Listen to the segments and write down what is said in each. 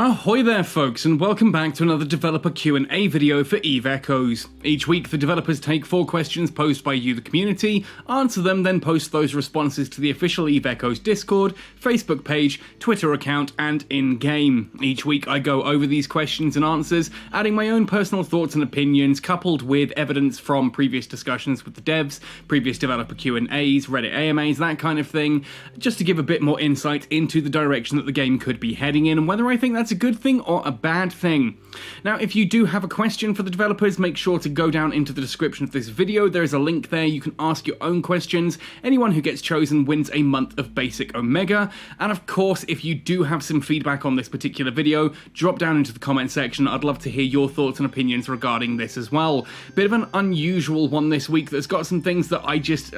Ahoy there folks, and welcome back to another developer Q&A video for Eve Echoes. Each week the developers take 4 questions posed by you the community, answer them, then post those responses to the official Eve Echoes Discord, Facebook page, Twitter account, and in-game. Each week I go over these questions and answers, adding my own personal thoughts and opinions, coupled with evidence from previous discussions with the devs, previous developer Q&As, Reddit AMAs, that kind of thing, just to give a bit more insight into the direction that the game could be heading in, and whether I think that's a good thing or a bad thing. Now, if you do have a question for the developers, make sure to go down into the description of this video. There is a link there. You can ask your own questions. Anyone who gets chosen wins a month of Basic Omega. And of course, if you do have some feedback on this particular video, drop down into the comment section. I'd love to hear your thoughts and opinions regarding this as well. Bit of an unusual one this week that's got some things that I just...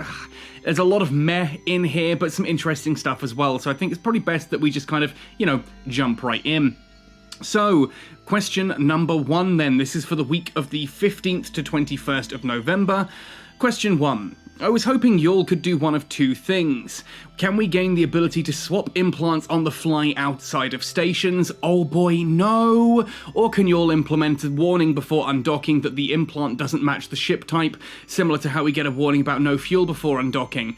There's a lot of meh in here, but some interesting stuff as well. So I think it's probably best that we just kind of, jump right in. So, question number 1 then. This is for the week of the 15th to 21st of November. Question 1. I was hoping y'all could do one of 2 things. Can we gain the ability to swap implants on the fly outside of stations? Oh boy, no! Or can y'all implement a warning before undocking that the implant doesn't match the ship type, similar to how we get a warning about no fuel before undocking?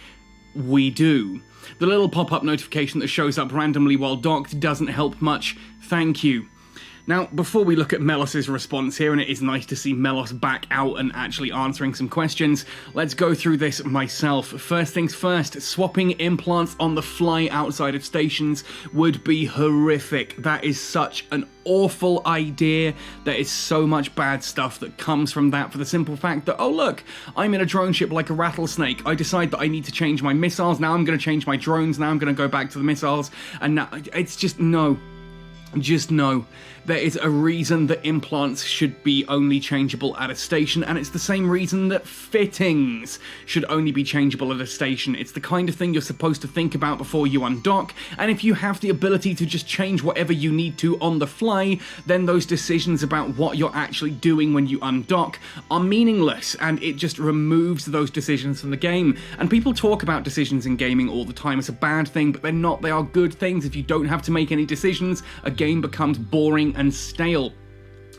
We do. The little pop-up notification that shows up randomly while docked doesn't help much. Thank you. Now, before we look at Melos's response here, and it is nice to see Melos back out and actually answering some questions, let's go through this myself. First things first, swapping implants on the fly outside of stations would be horrific. That is such an awful idea. There is so much bad stuff that comes from that, for the simple fact that, oh look, I'm in a drone ship like a rattlesnake. I decide that I need to change my missiles, now I'm going to change my drones, now I'm going to go back to the missiles, and now it's just no. Just no. There is a reason that implants should be only changeable at a station, and it's the same reason that fittings should only be changeable at a station. It's the kind of thing you're supposed to think about before you undock, and if you have the ability to just change whatever you need to on the fly, then those decisions about what you're actually doing when you undock are meaningless, and it just removes those decisions from the game. And people talk about decisions in gaming all the time as a bad thing, but they're not. They are good things. If you don't have to make any decisions, a game becomes boring and stale.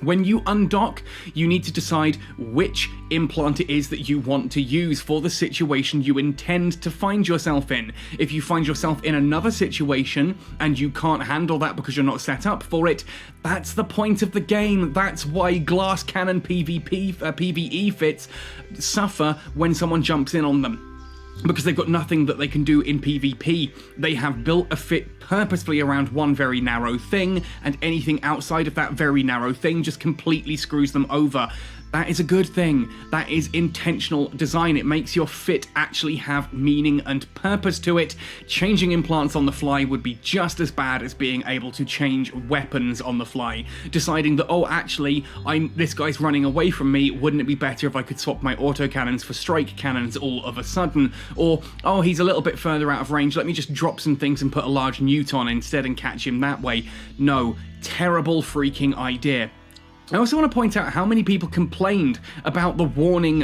When you undock, you need to decide which implant it is that you want to use for the situation you intend to find yourself in. If you find yourself in another situation and you can't handle that because you're not set up for it, that's the point of the game. That's why glass cannon PvE fits suffer when someone jumps in on them. Because they've got nothing that they can do in PvP. They have built a fit purposefully around one very narrow thing, and anything outside of that very narrow thing just completely screws them over. That is a good thing. That is intentional design. It makes your fit actually have meaning and purpose to it. Changing implants on the fly would be just as bad as being able to change weapons on the fly. Deciding that, oh, actually, this guy's running away from me, wouldn't it be better if I could swap my autocannons for strike cannons all of a sudden? Or, oh, he's a little bit further out of range, let me just drop some things and put a large newt on instead and catch him that way. No, terrible freaking idea. I also want to point out how many people complained about the warning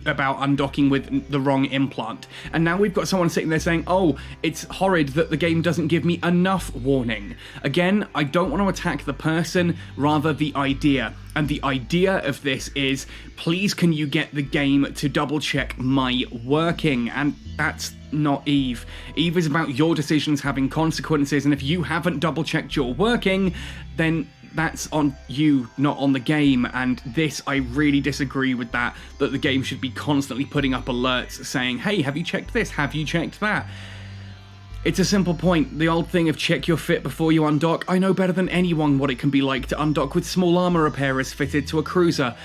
about undocking with the wrong implant. And now we've got someone sitting there saying, oh, it's horrid that the game doesn't give me enough warning. Again, I don't want to attack the person, rather the idea. And the idea of this is, please can you get the game to double check my working? And that's not Eve. Eve is about your decisions having consequences, and if you haven't double checked your working, then that's on you, not on the game. And this, I really disagree with that the game should be constantly putting up alerts saying, hey, have you checked this? Have you checked that? It's a simple point. The old thing of check your fit before you undock. I know better than anyone what it can be like to undock with small armor repairers fitted to a cruiser.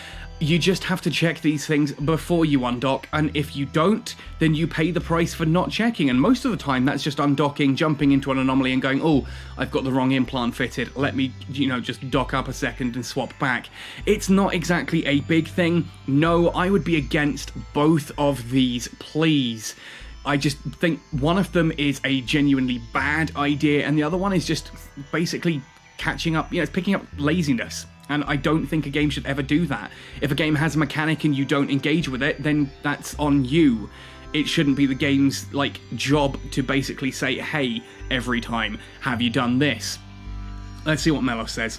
You just have to check these things before you undock, and if you don't, then you pay the price for not checking, and most of the time that's just undocking, jumping into an anomaly and going, oh, I've got the wrong implant fitted, let me, just dock up a second and swap back. It's not exactly a big thing. No, I would be against both of these, please. I just think one of them is a genuinely bad idea, and the other one is just basically catching up, it's picking up laziness. And I don't think a game should ever do that. If a game has a mechanic and you don't engage with it, then that's on you. It shouldn't be the game's, job to basically say, hey, every time, have you done this? Let's see what Melos says.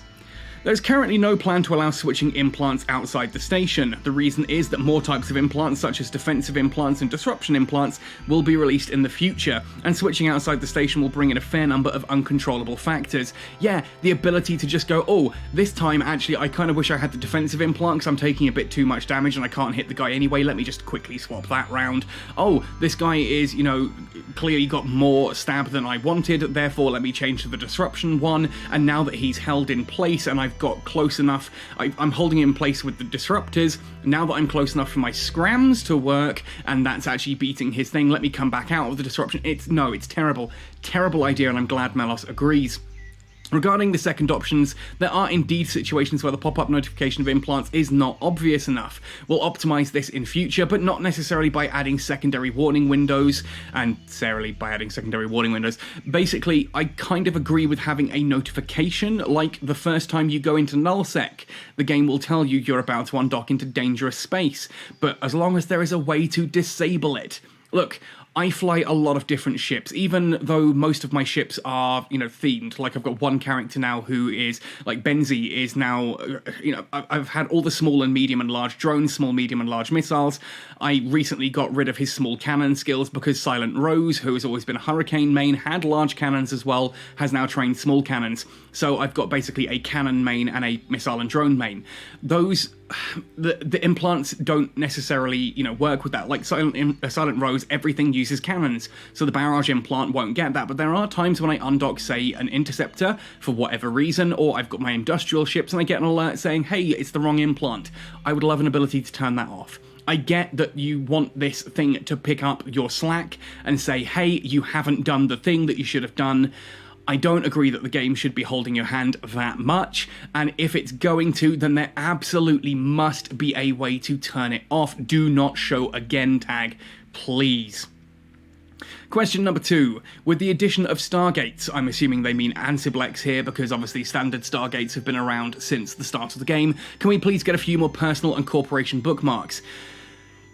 There's currently no plan to allow switching implants outside the station. The reason is that more types of implants, such as defensive implants and disruption implants, will be released in the future, and switching outside the station will bring in a fair number of uncontrollable factors. Yeah, the ability to just go, oh, this time actually I kind of wish I had the defensive implant because I'm taking a bit too much damage and I can't hit the guy anyway, let me just quickly swap that round. Oh, this guy is, clearly got more stab than I wanted, therefore let me change to the disruption one, and now that he's held in place and I've got close enough, I'm holding him in place with the disruptors, now that I'm close enough for my scrams to work, and that's actually beating his thing, let me come back out of the disruption. It's terrible. Terrible idea, and I'm glad Melos agrees. Regarding the second options, there are indeed situations where the pop-up notification of implants is not obvious enough. We'll optimize this in future, but not necessarily by adding secondary warning windows, Basically, I kind of agree with having a notification, like the first time you go into nullsec. The game will tell you you're about to undock into dangerous space, but as long as there is a way to disable it. Look, I fly a lot of different ships, even though most of my ships are, themed. Like, I've got one character now who is, like, Benzie is now, I've had all the small and medium and large drones, small, medium and large missiles. I recently got rid of his small cannon skills because Silent Rose, who has always been a hurricane main, had large cannons as well, has now trained small cannons. So I've got basically a cannon main and a missile and drone main. The implants don't necessarily, work with that. Like Silent Rose, everything uses cannons, so the barrage implant won't get that. But there are times when I undock, say, an interceptor for whatever reason, or I've got my industrial ships and I get an alert saying, hey, it's the wrong implant. I would love an ability to turn that off. I get that you want this thing to pick up your slack and say, hey, you haven't done the thing that you should have done. I don't agree that the game should be holding your hand that much, and if it's going to, then there absolutely must be a way to turn it off. Do not show again tag, please. Question number 2. With the addition of Stargates, I'm assuming they mean Ansiblex here because obviously standard Stargates have been around since the start of the game, can we please get a few more personal and corporation bookmarks?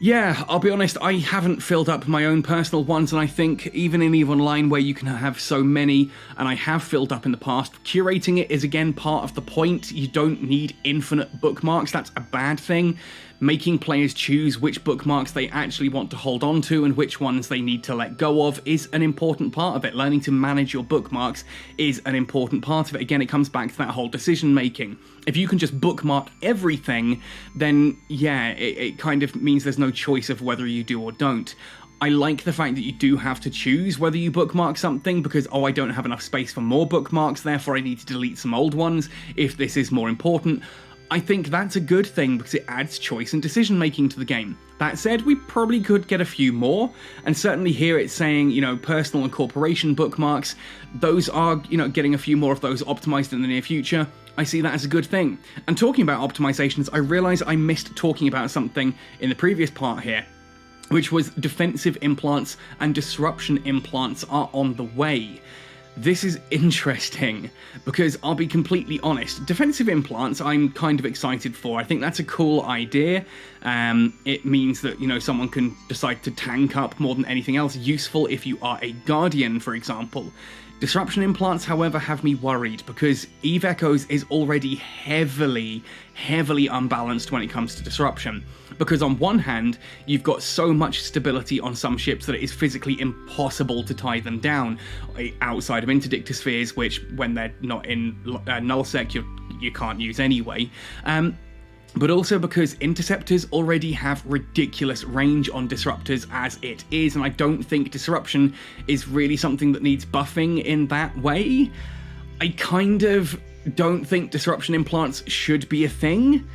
Yeah, I'll be honest, I haven't filled up my own personal ones, and I think even in EVE Online where you can have so many, and I have filled up in the past, curating it is again part of the point. You don't need infinite bookmarks, that's a bad thing. Making players choose which bookmarks they actually want to hold on to and which ones they need to let go of is an important part of it. Learning to manage your bookmarks is an important part of it. Again, it comes back to that whole decision making. If you can just bookmark everything, then yeah, it kind of means there's no choice of whether you do or don't. I like the fact that you do have to choose whether you bookmark something because, oh, I don't have enough space for more bookmarks, therefore I need to delete some old ones if this is more important. I think that's a good thing because it adds choice and decision making to the game. That said, we probably could get a few more, and certainly here it's saying, personal and corporation bookmarks. Those are, getting a few more of those optimized in the near future. I see that as a good thing. And talking about optimizations, I realize I missed talking about something in the previous part here, which was defensive implants and disruption implants are on the way. This is interesting, because I'll be completely honest, defensive implants I'm kind of excited for. I think that's a cool idea. It means that, someone can decide to tank up more than anything else, useful if you are a Guardian, for example. Disruption implants, however, have me worried, because EVE Echoes is already heavily unbalanced when it comes to disruption. Because on one hand, you've got so much stability on some ships that it is physically impossible to tie them down outside of interdictor spheres, which when they're not in nullsec, you can't use anyway. But also because interceptors already have ridiculous range on disruptors as it is, and I don't think disruption is really something that needs buffing in that way. I kind of don't think disruption implants should be a thing,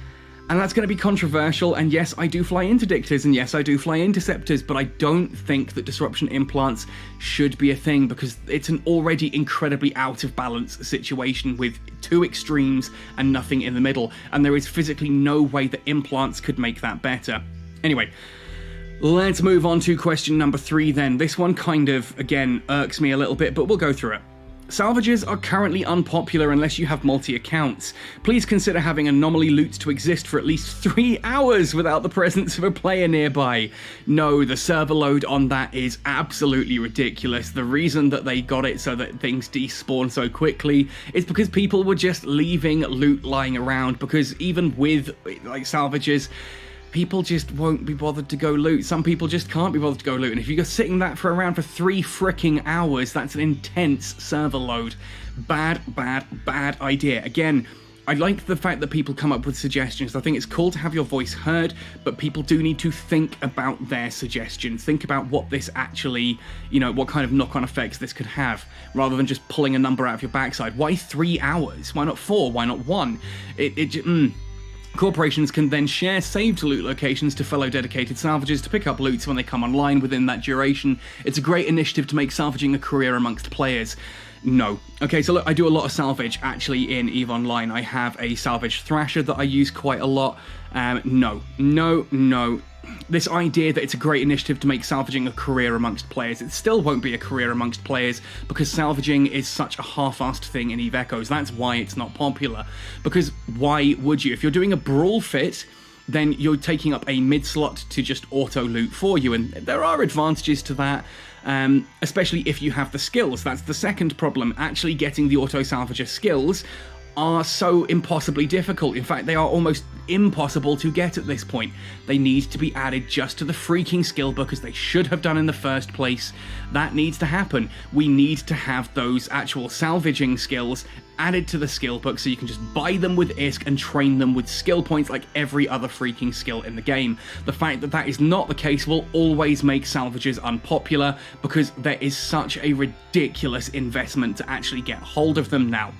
and that's going to be controversial, and yes, I do fly interdictors, and yes, I do fly interceptors, but I don't think that disruption implants should be a thing, because it's an already incredibly out of balance situation with two extremes and nothing in the middle, and there is physically no way that implants could make that better. Anyway, let's move on to question number 3 then. This one kind of, again, irks me a little bit, but we'll go through it. Salvages are currently unpopular unless you have multi-accounts. Please consider having anomaly loot to exist for at least 3 hours without the presence of a player nearby. No, the server load on that is absolutely ridiculous. The reason that they got it so that things despawn so quickly is because people were just leaving loot lying around, because even with like salvages, people just won't be bothered to go loot. Some people just can't be bothered to go loot. And if you're sitting that for around for 3 fricking hours, that's an intense server load. Bad, bad, bad idea. Again, I like the fact that people come up with suggestions. I think it's cool to have your voice heard, but people do need to think about their suggestions. Think about what this actually, you know, what kind of knock-on effects this could have, rather than just pulling a number out of your backside. Why 3 hours? Why not 4? Why not 1? Corporations can then share saved loot locations to fellow dedicated salvages to pick up loots when they come online within that duration. It's a great initiative to make salvaging a career amongst players. No. Okay, so look, I do a lot of salvage actually in EVE Online. I have a salvage thrasher that I use quite a lot. No. This idea that it's a great initiative to make salvaging a career amongst players, it still won't be a career amongst players because salvaging is such a half-assed thing in EVE Echoes. That's why it's not popular. Because why would you? If you're doing a brawl fit, then you're taking up a mid-slot to just auto-loot for you, and there are advantages to that. Especially if you have the skills. That's the second problem. Actually getting the auto-salvager skills are so impossibly difficult. In fact, they are almost impossible to get at this point. They need to be added just to the freaking skill book, as they should have done in the first place. That needs to happen. We need to have those actual salvaging skills added to the skill book so you can just buy them with ISK and train them with skill points like every other freaking skill in the game. The fact that that is not the case will always make salvages unpopular because there is such a ridiculous investment to actually get hold of them now.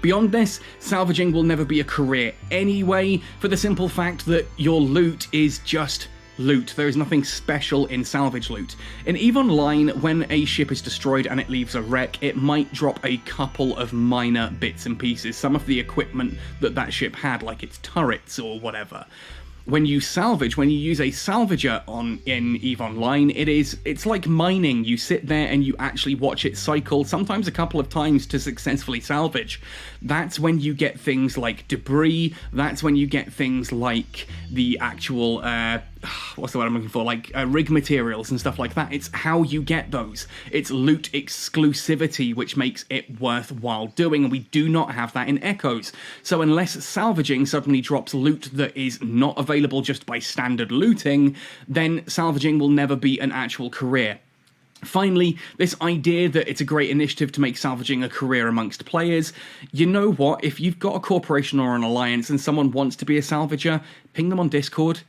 Beyond this, salvaging will never be a career anyway, for the simple fact that your loot is just loot. There is nothing special in salvage loot. In EVE Online, when a ship is destroyed and it leaves a wreck, it might drop a couple of minor bits and pieces, some of the equipment that that ship had, like its turrets or whatever. When you salvage, when you use a salvager in EVE Online, it's like mining. You sit there and you actually watch it cycle, sometimes a couple of times to successfully salvage. That's when you get things like debris, that's when you get things like the actual, what's the word I'm looking for, like rig materials and stuff like that. It's how you get those. It's loot exclusivity, which makes it worthwhile doing, and we do not have that in Echoes. So unless salvaging suddenly drops loot that is not available just by standard looting, then salvaging will never be an actual career. Finally, this idea that it's a great initiative to make salvaging a career amongst players, you know what, if you've got a corporation or an alliance and someone wants to be a salvager, ping them on Discord,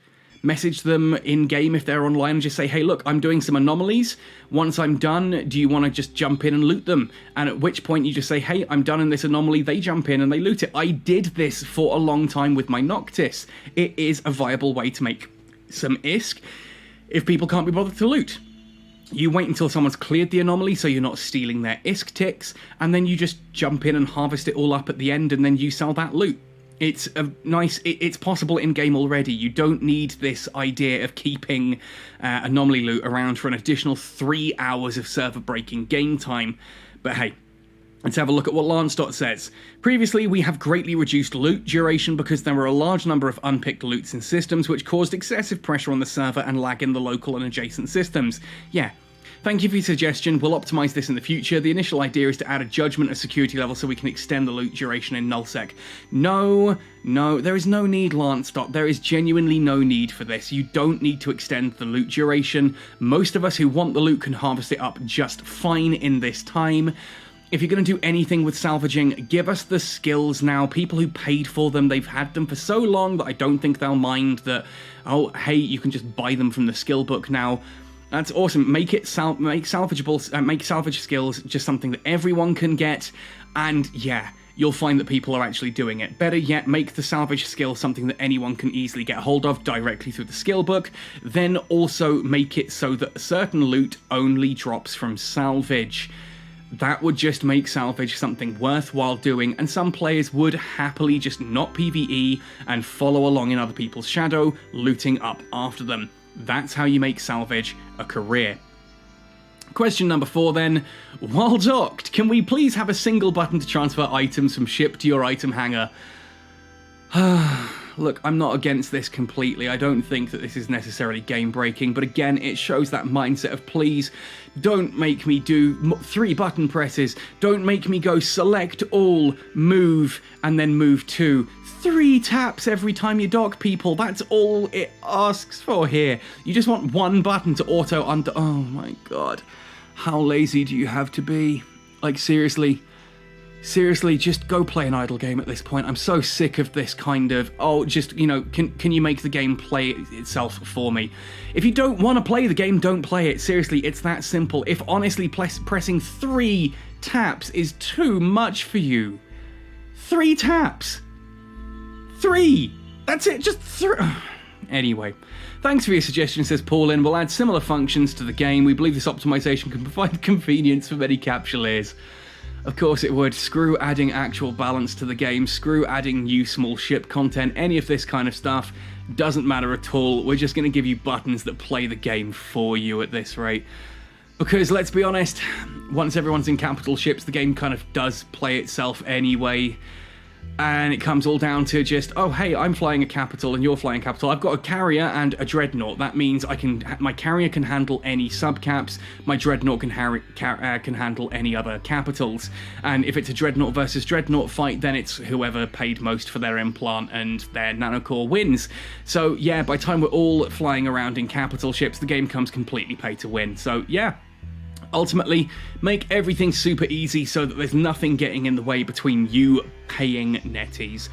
message them in-game if they're online and just say, hey look, I'm doing some anomalies, once I'm done, do you want to just jump in and loot them? And at which point you just say, hey, I'm done in this anomaly, they jump in and they loot it. I did this for a long time with my Noctis. It is a viable way to make some ISK if people can't be bothered to loot. You wait until someone's cleared the anomaly so you're not stealing their ISK ticks, and then you just jump in and harvest it all up at the end, and then you sell that loot. It's a nice, it's possible in-game already. You don't need this idea of keeping anomaly loot around for an additional 3 hours of server-breaking game time. But hey, let's have a look at what Lance.dot says. Previously, we have greatly reduced loot duration because there were a large number of unpicked loots in systems which caused excessive pressure on the server and lag in the local and adjacent systems. Yeah. Thank you for your suggestion. We'll optimize this in the future. The initial idea is to add a judgment of security level so we can extend the loot duration in nullsec. No, there is no need, Lance.dot. There is genuinely no need for this. You don't need to extend the loot duration. Most of us who want the loot can harvest it up just fine in this time. If you're going to do anything with salvaging, give us the skills now. People who paid for them, they've had them for so long that I don't think they'll mind that, oh, hey, you can just buy them from the skill book now. That's awesome. Make salvageable, make salvage skills just something that everyone can get, and yeah, you'll find that people are actually doing it. Better yet, make the salvage skill something that anyone can easily get hold of directly through the skill book, then also make it so that certain loot only drops from salvage. That would just make salvage something worthwhile doing, and some players would happily just not PvE and follow along in other people's shadow, looting up after them. That's how you make salvage a career. Question number 4 then. While docked, can we please have a single button to transfer items from ship to your item hanger? Look, I'm not against this completely. I don't think that this is necessarily game-breaking, but again, it shows that mindset of please don't make me do 3 button presses. Don't make me go select all, move, and then move to. 3 taps every time you dock, people. That's all it asks for here. You just want 1 button to auto under. Oh my god. How lazy do you have to be? Like, seriously, just go play an idle game at this point. I'm so sick of this kind of, oh, just, you know, can you make the game play itself for me? If you don't want to play the game, don't play it. Seriously, it's that simple. If honestly pressing 3 taps is too much for you, 3 taps. 3! That's it, just 3. Anyway, thanks for your suggestion, says Paulin. We'll add similar functions to the game. We believe this optimization can provide convenience for many capsuleers. Of course it would. Screw adding actual balance to the game. Screw adding new small ship content. Any of this kind of stuff doesn't matter at all. We're just going to give you buttons that play the game for you at this rate. Because, let's be honest, once everyone's in capital ships, the game kind of does play itself anyway. And it comes all down to just, oh hey, I'm flying a capital and you're flying a capital. I've got a carrier and a dreadnought. That means my carrier can handle any subcaps. My dreadnought can handle any other capitals. And if it's a dreadnought versus dreadnought fight, then it's whoever paid most for their implant and their nanocore wins. So yeah, by the time we're all flying around in capital ships, the game comes completely pay to win. So yeah. Ultimately, make everything super easy so that there's nothing getting in the way between you paying netties.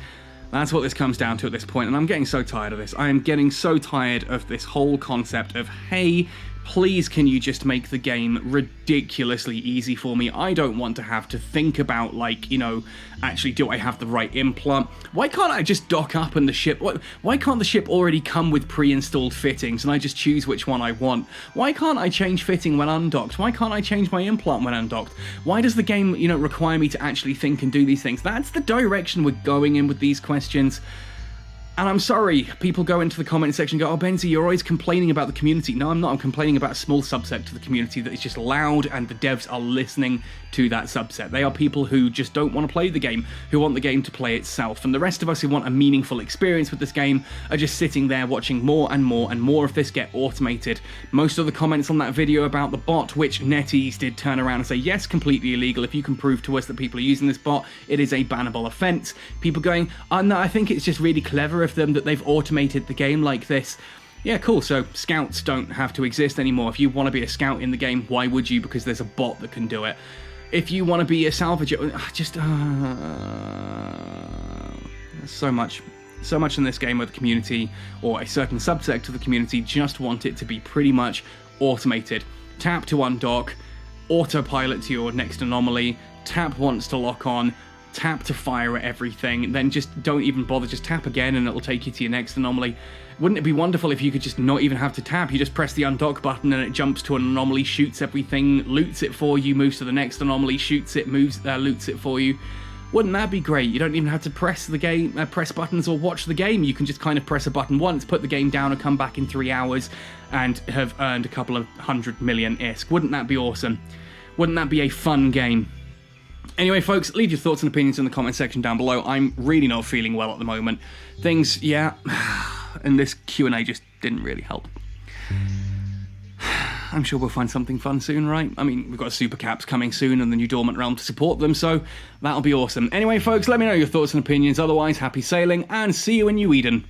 That's what this comes down to at this point, and I'm getting so tired of this. I am getting so tired of this whole concept of, hey, please can you just make the game ridiculously easy for me? I don't want to have to think about, like, you know, actually, do I have the right implant? Why can't I just dock up and the ship... Why can't the ship already come with pre-installed fittings and I just choose which one I want? Why can't I change fitting when undocked? Why can't I change my implant when undocked? Why does the game, you know, require me to actually think and do these things? That's the direction we're going in with these questions. And I'm sorry, people go into the comment section and go, oh, Benzie, you're always complaining about the community. No, I'm not. I'm complaining about a small subset of the community that is just loud and the devs are listening to that subset. They are people who just don't want to play the game, who want the game to play itself. And the rest of us who want a meaningful experience with this game are just sitting there watching more and more and more of this get automated. Most of the comments on that video about the bot, which NetEase did turn around and say, yes, completely illegal. If you can prove to us that people are using this bot, it is a bannable offense. People going, oh, no, I think it's just really clever of them that they've automated the game like this. Yeah, cool, so scouts don't have to exist anymore. If you want to be a scout in the game, why would you? Because there's a bot that can do it. If you want to be a salvager, just so much in this game where the community, or a certain subsect of the community, just want it to be pretty much automated. Tap to undock, autopilot to your next anomaly, tap once to lock on, tap to fire at everything, then just don't even bother, just tap again and it'll take you to your next anomaly. Wouldn't it be wonderful if you could just not even have to tap? You just press the undock button and it jumps to an anomaly, shoots everything, loots it for you, moves to the next anomaly, shoots it, loots it for you. Wouldn't that be great? You don't even have to press the game, press buttons or watch the game. You can just kind of press a button once, put the game down and come back in 3 hours and have earned a couple of 100 million ISK. Wouldn't that be awesome? Wouldn't that be a fun game? Anyway, folks, leave your thoughts and opinions in the comment section down below. I'm really not feeling well at the moment. Things, yeah, and this Q&A just didn't really help. I'm sure we'll find something fun soon, right? I mean, we've got super caps coming soon and the new dormant realm to support them, so that'll be awesome. Anyway, folks, let me know your thoughts and opinions. Otherwise, happy sailing and see you in New Eden.